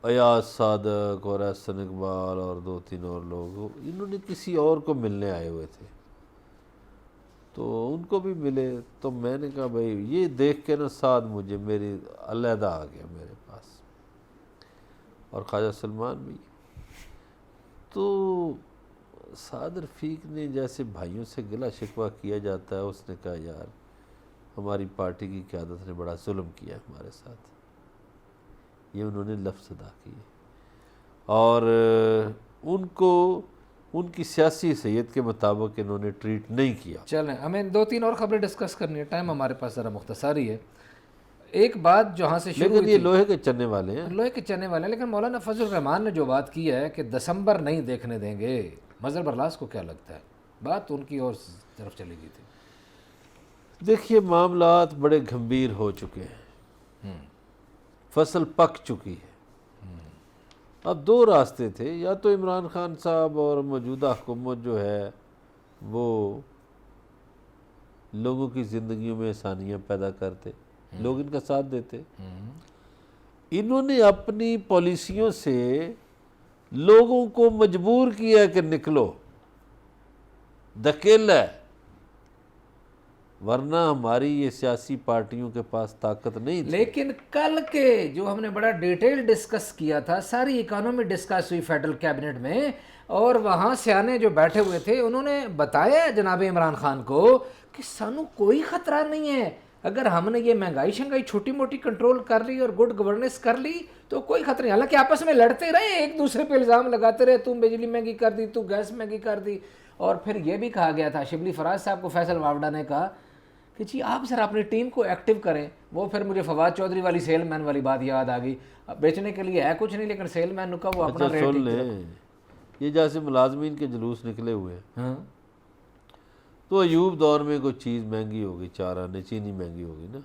ایاز صادق اور احسن اقبال اور 2-3 اور لوگ, انہوں نے کسی اور کو ملنے آئے ہوئے تھے, تو ان کو بھی ملے. تو میں نے کہا بھائی یہ دیکھ کے نا سعد مجھے میری علیحدہ آ گیا میرے پاس, اور خواجہ سلمان بھی. تو اسعد رفیق نے جیسے بھائیوں سے گلہ شکوہ کیا جاتا ہے, اس نے کہا یار ہماری پارٹی کی قیادت نے بڑا ظلم کیا ہمارے ساتھ, یہ انہوں نے لفظ ادا کیے, اور ان کو ان کی سیاسی حیثیت کے مطابق انہوں نے ٹریٹ نہیں کیا. چلیں ہمیں 2-3 اور خبریں ڈسکس کرنی ہے, ٹائم ہمارے پاس ذرا مختصر ہی ہے. ایک بات جہاں سے شروع لیکن یہ لوہے کے چنے والے ہیں. لوہے کے چنے والے ہیں. لیکن مولانا فضل الرحمان نے جو بات کی ہے کہ دسمبر نہیں دیکھنے دیں گے، مظہر برلاس کو کیا لگتا ہے؟ بات ان کی اور طرف چلی گئی تھی. دیکھیے معاملات بڑے گھمبیر ہو چکے ہیں، فصل پک چکی ہے. اب دو راستے تھے، یا تو عمران خان صاحب اور موجودہ حکومت جو ہے وہ لوگوں کی زندگیوں میں آسانیاں پیدا کرتے، لوگ ان کا ساتھ دیتے. انہوں نے اپنی پالیسیوں سے لوگوں کو مجبور کیا کہ نکلو، دھکیلا ہے، ورنہ ہماری یہ سیاسی پارٹیوں کے پاس طاقت نہیں تھی. لیکن کل کے جو ہم نے بڑا ڈیٹیل ڈسکس کیا تھا، ساری اکانومی ڈسکس ہوئی فیڈرل کیبنٹ میں، اور وہاں سیانے جو بیٹھے ہوئے تھے انہوں نے بتایا جناب عمران خان کو کہ سانو کوئی خطرہ نہیں ہے، اگر ہم نے یہ مہنگائی شنگائی چھوٹی موٹی کنٹرول کر لی اور گڈ گورننس کر لی تو کوئی خطرہ نہیں. حالانکہ آپس میں لڑتے رہے، ایک دوسرے پہ الزام لگاتے رہے، تم بجلی مہنگی کر دی، تو گیس مہنگی کر دی. اور پھر یہ بھی کہا گیا تھا، شبلی فراز صاحب کو فیصل واوڈا نے کہا کہ جی آپ ذرا اپنی ٹیم کو ایکٹیو کریں. وہ پھر مجھے فواد چودھری والی سیل مین والی بات یاد آ گئی. بیچنے کے لیے ہے کچھ نہیں، لیکن سیل مین کا وہ اپنا ریٹ. سن لیں، یہ جیسے ملازمین کے جلوس نکلے ہوئے ہیں، تو ایوب دور میں کوئی چیز مہنگی ہوگی، 4 آنے چینی مہنگی ہوگی نا،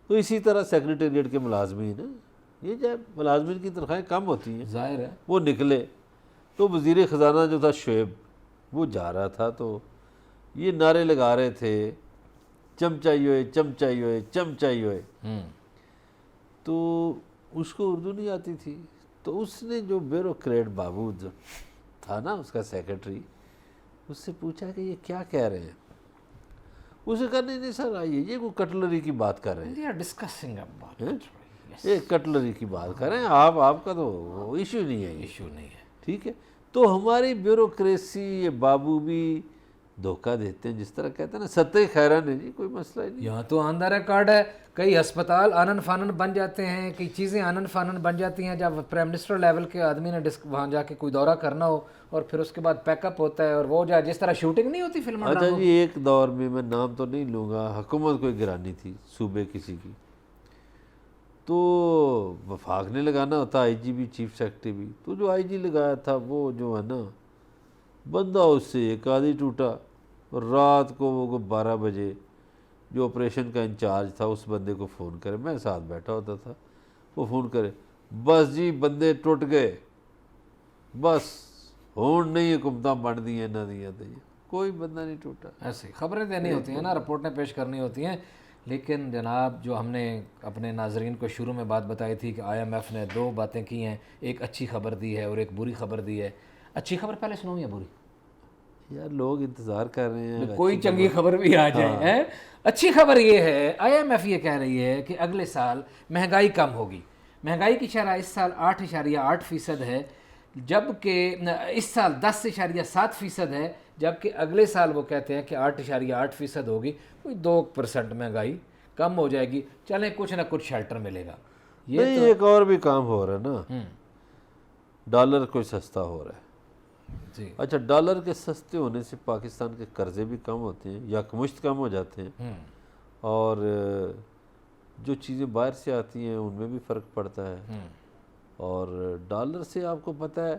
تو اسی طرح سیکریٹریٹ کے ملازمین ہیں، یہ جب ملازمین کی تنخواہیں کم ہوتی ہیں، ظاہر ہے وہ نکلے. تو وزیر خزانہ جو تھا شعیب، وہ جا رہا تھا تو یہ نعرے لگا رہے تھے، چمچائی ہوئے چمچائی ہوئے چمچائی ہوئے. تو اس کو اردو نہیں آتی تھی، تو اس نے جو بیوروکریٹ بابو جو تھا نا اس کا سیکرٹری، اس سے پوچھا کہ یہ کیا کہہ رہے ہیں. اسے کہا نہیں سر آئیے، یہ کوئی کٹلری کی بات کر رہے ہیں، ڈسکسنگ یہ کٹلری کی بات کر رہے ہیں، آپ کا تو ایشو نہیں ہے، ایشو نہیں ہے. ٹھیک ہے. تو ہماری بیوروکریسی، یہ بابو بھی دھوکہ دیتے ہیں، جس طرح کہتے ہیں نا ستّے خیرن ہے جی، کوئی مسئلہ ہی نہیں. یہاں تو آن دا ریکارڈ ہے، کئی ہسپتال آنن فانن بن جاتے ہیں، کئی چیزیں آنن فانن بن جاتی ہیں جب پرائم منسٹر لیول کے آدمی نے وہاں جا کے کوئی دورہ کرنا ہو، اور پھر اس کے بعد پیک اپ ہوتا ہے، اور وہ جس طرح شوٹنگ نہیں ہوتی فلم. اچھا جی، ایک دور میں نام تو نہیں لوں گا، حکومت کوئی گرانی تھی صوبے کسی کی، تو وفاق نے لگانا ہوتا، آئی جی بھی چیف سیکرٹری بھی، تو جو آئی جی لگایا تھا وہ جو ہے نا بندہ اس سے ایک آدھی ٹوٹا. اور رات کو وہ 12 بجے جو آپریشن کا انچارج تھا اس بندے کو فون کرے، میں ساتھ بیٹھا ہوتا تھا، وہ فون کرے، بس جی بندے ٹوٹ گئے، بس ہون نہیں حکومتاں بن دی ہیں نہ دیا تو یہ کوئی بندہ نہیں ٹوٹا. ایسے خبریں دینی ہوتی ہیں نا، رپورٹیں پیش کرنی ہوتی ہیں. لیکن جناب جو ہم نے اپنے ناظرین کو شروع میں بات بتائی تھی کہ آئی ایم ایف نے 2 باتیں کی ہیں، ایک اچھی خبر دی ہے اور ایک بری خبر دی ہے. اچھی خبر پہلے سنوں یا بری؟ یار لوگ انتظار کر رہے ہیں کوئی چنگی خبر بھی آ جائے. اچھی خبر یہ ہے، آئی ایم ایف یہ کہہ رہی ہے کہ اگلے سال مہنگائی کم ہوگی. مہنگائی کی شرح اس سال 8.8% ہے، جبکہ اس سال 10.7% ہے، جبکہ اگلے سال وہ کہتے ہیں کہ 8.8% ہوگی. کوئی 2% مہنگائی کم ہو جائے گی. چلیں کچھ نہ کچھ شیلٹر ملے گا. نہیں ایک اور بھی کام ہو رہا ہے نا، ڈالر کوئی سستا ہو رہا ہے. جی اچھا، ڈالر کے سستے ہونے سے پاکستان کے قرضے بھی کم ہوتے ہیں، یکمشت کم ہو جاتے ہیں، اور جو چیزیں باہر سے آتی ہیں ان میں بھی فرق پڑتا ہے. اور ڈالر سے آپ کو پتہ ہے،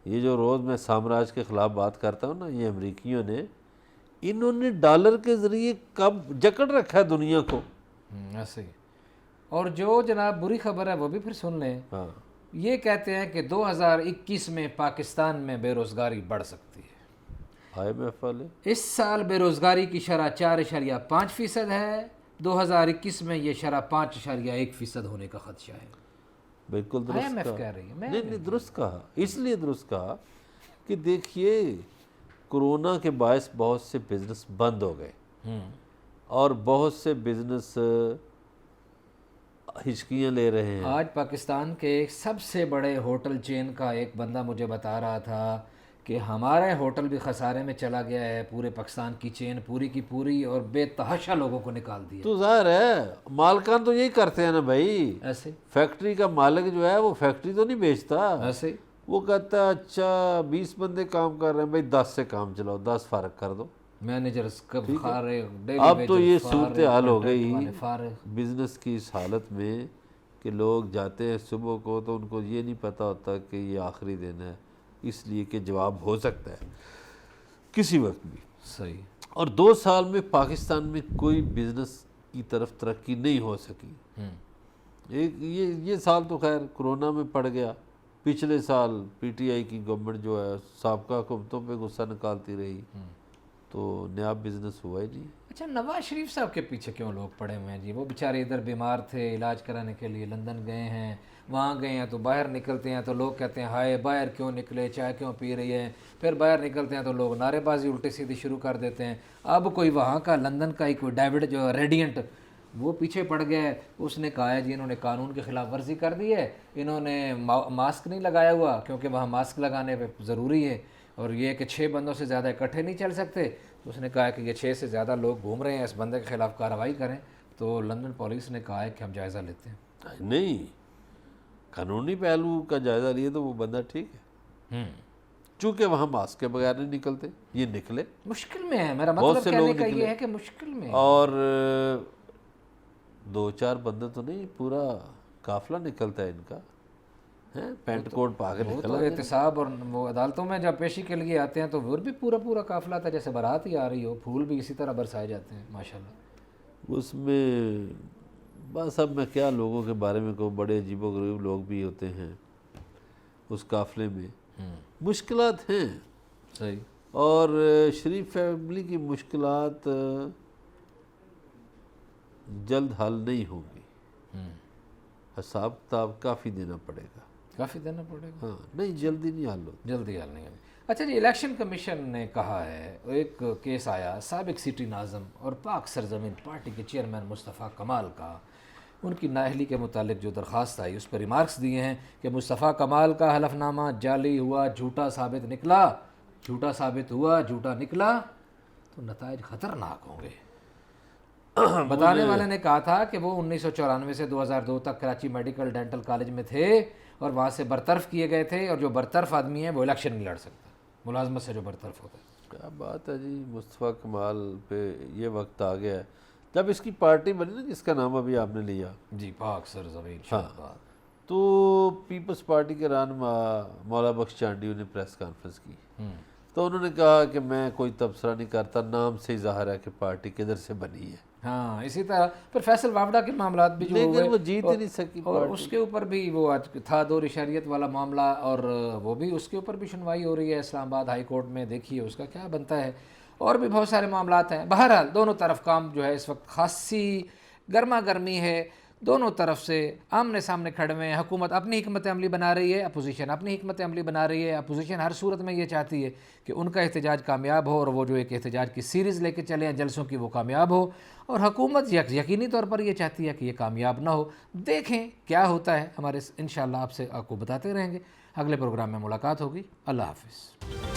یہ جو روز میں سامراج کے خلاف بات کرتا ہوں نا، یہ امریکیوں نے، انہوں نے ڈالر کے ذریعے کب جکڑ رکھا ہے دنیا کو. ایسے ہی. اور جو جناب بری خبر ہے وہ بھی پھر سن لیں. ہاں، یہ کہتے ہیں کہ 2021 میں پاکستان میں بے روزگاری بڑھ سکتی ہے. آئی ایم ایف والے اس سال بے روزگاری کی شرح 4.5% ہے، 2021 میں یہ شرح 5.1% ہونے کا خدشہ ہے. بالکل آئی ایم درست ایف کہا. کہہ رہی ہے. نہیں درست کہا، اس لیے درست کہا کہ دیکھیے کرونا کے باعث بہت سے بزنس بند ہو گئے، اور بہت سے بزنس ہچکیاں لے رہے ہیں. آج پاکستان کے سب سے بڑے ہوٹل چین کا ایک بندہ مجھے بتا رہا تھا کہ ہمارا ہوٹل بھی خسارے میں چلا گیا ہے، پورے پاکستان کی چین پوری کی پوری، اور بے تحاشا لوگوں کو نکال دیا. تو ظاہر ہے مالکان تو یہی کرتے ہیں نا بھائی. ایسے فیکٹری کا مالک جو ہے وہ فیکٹری تو نہیں بیچتا، ایسے وہ کہتا ہے اچھا 20 بندے کام کر رہے ہیں بھائی، 10 سے کام چلاؤ، 10 فارغ کر دو. مینیجرز کب فارغ، ڈیلی اب تو یہ ویجز صورتحال ہو گئی فارغ. بزنس کی اس حالت میں کہ لوگ جاتے ہیں صبح کو تو ان کو یہ نہیں پتہ ہوتا کہ یہ آخری دن ہے، اس لیے کہ جواب ہو سکتا ہے کسی وقت بھی. صحیح. اور 2 سال میں پاکستان میں کوئی بزنس کی طرف ترقی نہیں ہو سکی. یہ سال تو خیر کرونا میں پڑ گیا. پچھلے سال پی ٹی آئی کی گورنمنٹ جو ہے سابقہ حکومتوں پہ غصہ نکالتی رہی تو نیا بزنس ہوا ہی نہیں. اچھا، نواز شریف صاحب کے پیچھے کیوں لوگ پڑے ہوئے ہیں جی؟ وہ بیچارے ادھر بیمار تھے، علاج کرانے کے لیے لندن گئے ہیں، وہاں گئے ہیں تو باہر نکلتے ہیں تو لوگ کہتے ہیں ہائے باہر کیوں نکلے، چائے کیوں پی رہی ہیں. پھر باہر نکلتے ہیں تو لوگ نعرے بازی الٹی سیدھی شروع کر دیتے ہیں. اب کوئی وہاں کا لندن کا ہی کوئی ڈیوڈ جو ریڈینٹ وہ پیچھے پڑ گیا ہے. اس نے کہا ہے جی انہوں نے قانون کی خلاف ورزی کر دی ہے، انہوں نے ماسک نہیں لگایا ہوا کیونکہ وہاں ماسک لگانے پہ ضروری ہے، اور یہ کہ 6 بندوں سے زیادہ اکٹھے نہیں چل سکتے. تو اس نے کہا کہ یہ 6 سے زیادہ لوگ گھوم رہے ہیں، اس بندے کے خلاف کارروائی کریں. تو لندن پولیس نے کہا ہے کہ ہم جائزہ لیتے ہیں. نہیں، قانونی پہلو کا جائزہ لیے تو وہ بندہ ٹھیک ہے، چونکہ وہاں ماسک کے بغیر نہیں نکلتے، یہ نکلے. مشکل میں ہے، میرا مطلب کہنے کا یہ ہے کہ مشکل میں. اور 2-4 بندے تو نہیں، پورا قافلہ نکلتا ہے ان کا، پینٹ کوٹ پا کے وہ نکلا. تو احتساب اور وہ عدالتوں میں جب پیشی کے لیے آتے ہیں تو وہ بھی پورا قافلہ تھا، جیسے بارات ہی آ رہی ہو. پھول بھی اسی طرح برسائے جاتے ہیں ماشاءاللہ. اس میں بس اب میں کیا لوگوں کے بارے میں کہوں، بڑے عجیب و غریب لوگ بھی ہوتے ہیں اس قافلے میں. مشکلات ہیں صحیح. اور شریف فیملی کی مشکلات جلد حل نہیں ہوں گی، حساب کتاب کافی دینا پڑے گا. ہاں، نہیں جلدی نہیں حل ہوتا. جلدی حل نہیں ہوگی. اچھا جی، الیکشن کمیشن نے کہا ہے، ایک کیس آیا سابق سٹی ناظم اور پاک سرزمین پارٹی کے چیئرمین مصطفیٰ کمال کا. ان کی نااہلی کے متعلق جو درخواست آئی اس پر ریمارکس دیے ہیں کہ مصطفیٰ کمال کا حلف نامہ جعلی ہوا، جھوٹا ثابت نکلا، جھوٹا ثابت ہوا، جھوٹا نکلا تو نتائج خطرناک ہوں گے. بتانے والے نے کہا تھا کہ وہ 1994 سے 2002 تک کراچی میڈیکل ڈینٹل کالج میں تھے اور وہاں سے برطرف کیے گئے تھے، اور جو برطرف آدمی ہے وہ الیکشن نہیں لڑ سکتا، ملازمت سے جو برطرف ہوتا ہے. کیا بات ہے جی، مصطفیٰ کمال پہ یہ وقت آ گیا ہے جب اس کی پارٹی بنی نا، جس کا نام ابھی آپ نے لیا جی، پاک سرزمین. تو پیپلز پارٹی کے رہنما مولا بخش چانڈیو نے پریس کانفرنس کی تو انہوں نے کہا کہ میں کوئی تبصرہ نہیں کرتا، نام سے ہی ظاہر ہے کہ پارٹی کدھر سے بنی ہے. ہاں، اسی طرح پھر فیصل وافڈہ کے معاملات بھی جو لیکن وہ جیت ہی نہیں سکی، اور اس کے اوپر بھی وہ آج تھا دور شریعت والا معاملہ، اور وہ بھی اس کے اوپر بھی سنوائی ہو رہی ہے اسلام آباد ہائی کورٹ میں. دیکھیے اس کا کیا بنتا ہے. اور بھی بہت سارے معاملات ہیں. بہرحال دونوں طرف کام جو ہے اس وقت خاصی گرما گرمی ہے، دونوں طرف سے آمنے سامنے کھڑے ہوئے ہیں. حکومت اپنی حکمت عملی بنا رہی ہے، اپوزیشن اپنی حکمت عملی بنا رہی ہے. اپوزیشن ہر صورت میں یہ چاہتی ہے کہ ان کا احتجاج کامیاب ہو، اور وہ جو ایک احتجاج کی سیریز لے کے چلے ہیں جلسوں کی، وہ کامیاب ہو. اور حکومت یقینی طور پر یہ چاہتی ہے کہ یہ کامیاب نہ ہو. دیکھیں کیا ہوتا ہے. ہمارے انشاءاللہ آپ کو بتاتے رہیں گے. اگلے پروگرام میں ملاقات ہوگی. اللہ حافظ.